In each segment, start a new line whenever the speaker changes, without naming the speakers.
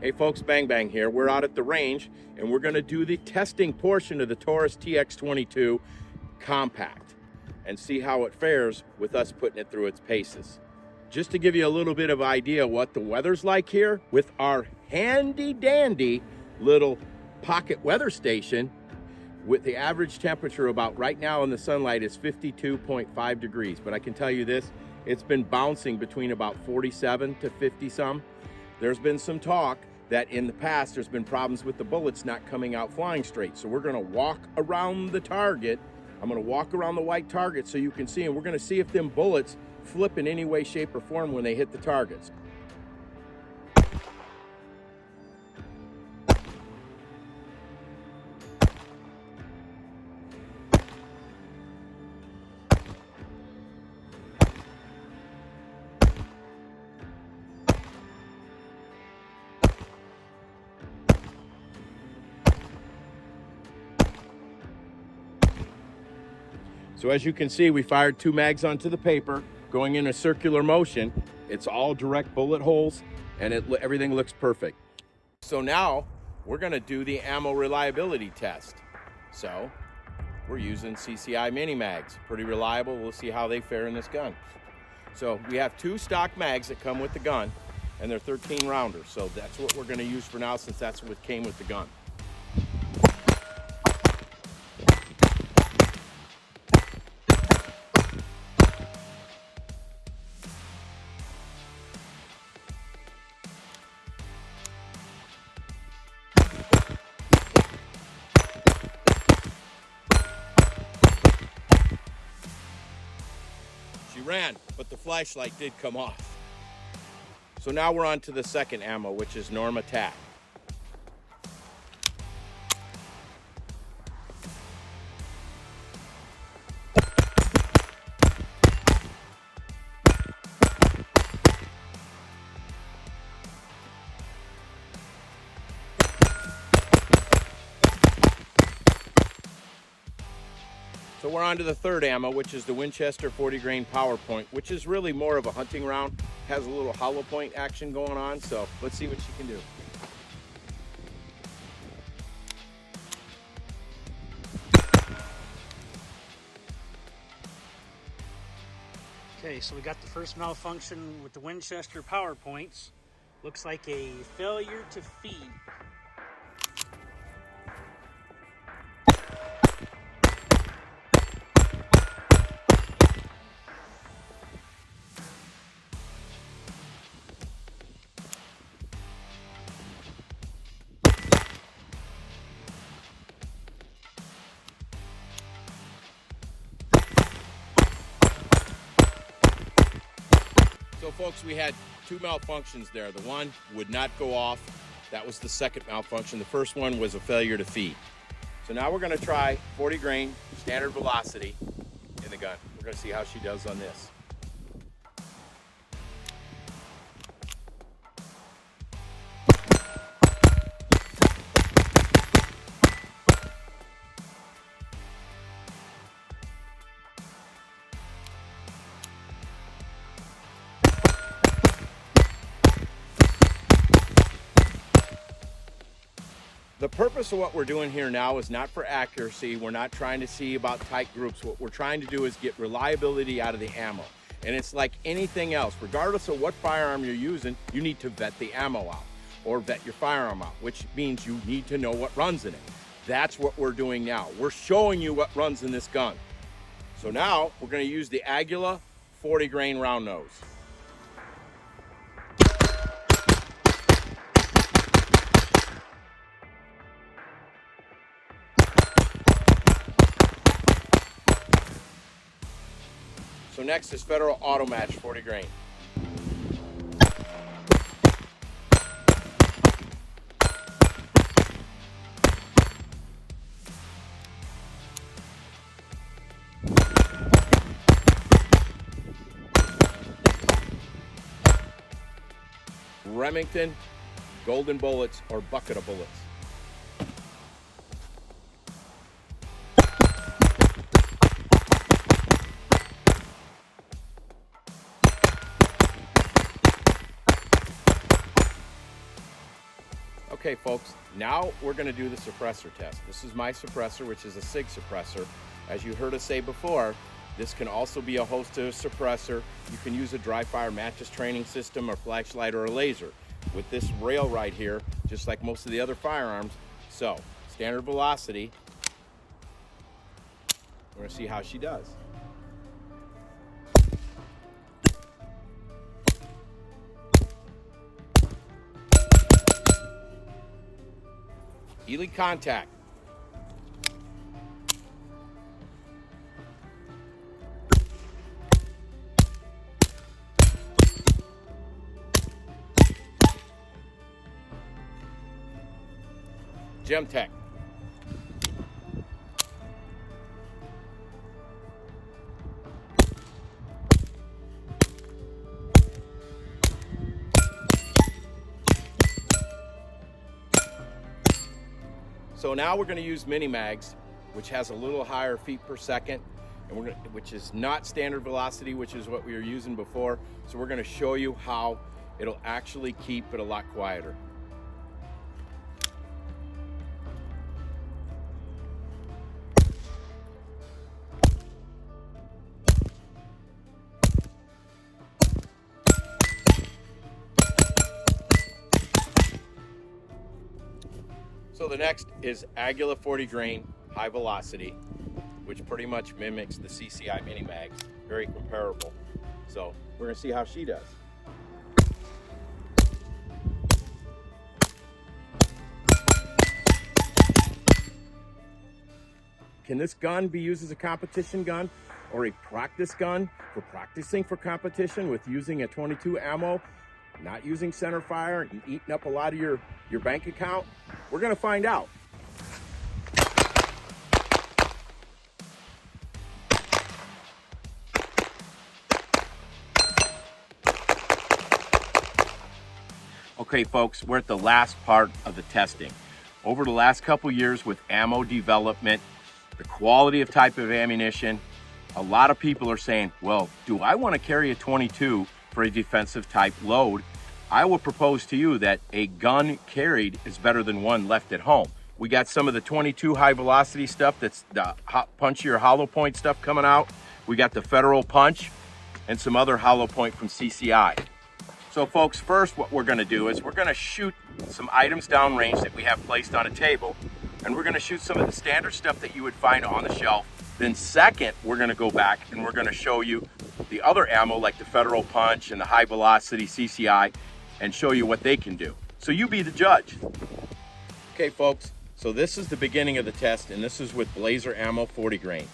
Hey folks, Bang Bang here. We're out at the range and we're going to do the testing portion of the Taurus TX22 Compact and see how it fares with us putting it through its paces. Just to give you a little bit of idea what the weather's like here with our handy dandy little pocket weather station, with the average temperature about right now in the sunlight is 52.5 degrees. But I can tell you this, it's been bouncing between about 47 to 50 some. There's been some talk that in the past there's been problems with the bullets not coming out flying straight. So we're gonna walk around the target. I'm gonna walk around the white target so you can see, and we're gonna see if them bullets flip in any way, shape, or form when they hit the targets. So as you can see, we fired 2 mags onto the paper, going in a circular motion. It's all direct bullet holes, and everything looks perfect. So now we're gonna do the ammo reliability test. So we're using CCI mini mags, pretty reliable. We'll see how they fare in this gun. So we have 2 stock mags that come with the gun, and they're 13 rounders. So that's what we're gonna use for now, since that's what came with the gun. She ran, but the flashlight did come off. So now we're on to the second ammo, which is Norm Attack. So we're on to the third ammo, which is the Winchester 40 grain power point, which is really more of a hunting round. Has a little hollow point action going on, so let's see what she can do.
Okay, so we got the first malfunction with the Winchester power points. Looks like a failure to feed.
So folks, we had 2 malfunctions there. The one would not go off. That was the second malfunction. The first one was a failure to feed. So now we're gonna try 40 grain standard velocity in the gun. We're gonna see how she does on this. The purpose of what we're doing here now is not for accuracy. We're not trying to see about tight groups. What we're trying to do is get reliability out of the ammo. And it's like anything else. Regardless of what firearm you're using, you need to vet the ammo out or vet your firearm out, which means you need to know what runs in it. That's what we're doing now. We're showing you what runs in this gun. So now we're going to use the Aguilar 40 grain round nose. So next is Federal Auto Match 40 grain. Remington Golden Bullets or Bucket of Bullets. Okay, folks, now we're going to do the suppressor test. This is my suppressor, which is a SIG suppressor. As you heard us say before, this can also be a host to a suppressor. You can use a dry fire mattress training system, or flashlight, or a laser. With this rail right here, just like most of the other firearms. So, standard velocity. We're going to see how she does. Elite contact. Gemtech. So now we're going to use mini mags, which has a little higher feet per second, and which is not standard velocity, which is what we were using before. So we're going to show you how it'll actually keep it a lot quieter. So the next is Aguilar 40 grain high velocity, which pretty much mimics the CCI mini mags, very comparable. So we're gonna see how she does. Can this gun be used as a competition gun or a practice gun for practicing for competition with using a 22 ammo, not using center fire and eating up a lot of your bank account? We're gonna find out. Okay, folks, we're at the last part of the testing. Over the last couple years with ammo development, the quality of type of ammunition, a lot of people are saying, well, do I want to carry a 22 for a defensive type load? I will propose to you that a gun carried is better than one left at home. We got some of the 22 high velocity stuff, that's the punchy or hollow point stuff coming out. We got the Federal Punch and some other hollow point from CCI. So folks, first what we're gonna do is we're gonna shoot some items downrange that we have placed on a table, and we're gonna shoot some of the standard stuff that you would find on the shelf. Then second, we're gonna go back and we're gonna show you the other ammo like the Federal Punch and the high velocity CCI and show you what they can do. So you be the judge. Okay folks, so this is the beginning of the test, and this is with Blazer ammo 40 grain.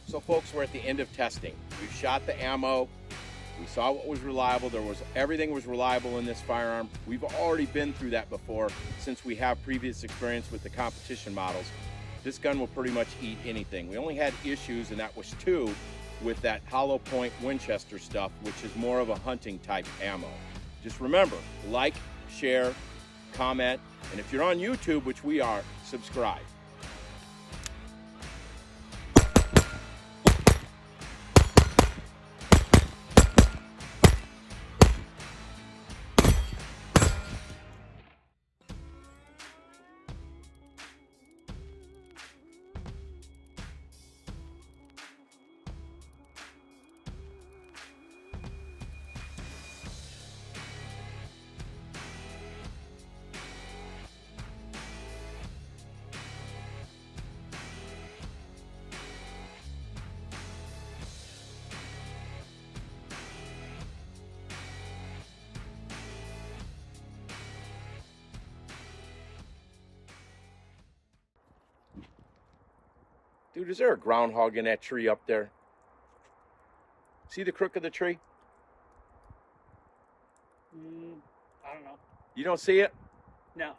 So folks, we're at the end of testing. We shot the ammo, we saw what was reliable, everything was reliable in this firearm. We've already been through that before since we have previous experience with the competition models. This gun will pretty much eat anything. We only had issues, and that was two, with that hollow point Winchester stuff, which is more of a hunting type ammo. Just remember, like, share, comment, and if you're on YouTube, which we are, subscribe. Dude, is there a groundhog in that tree up there? See the crook of the tree?
I don't know.
You don't see it?
No.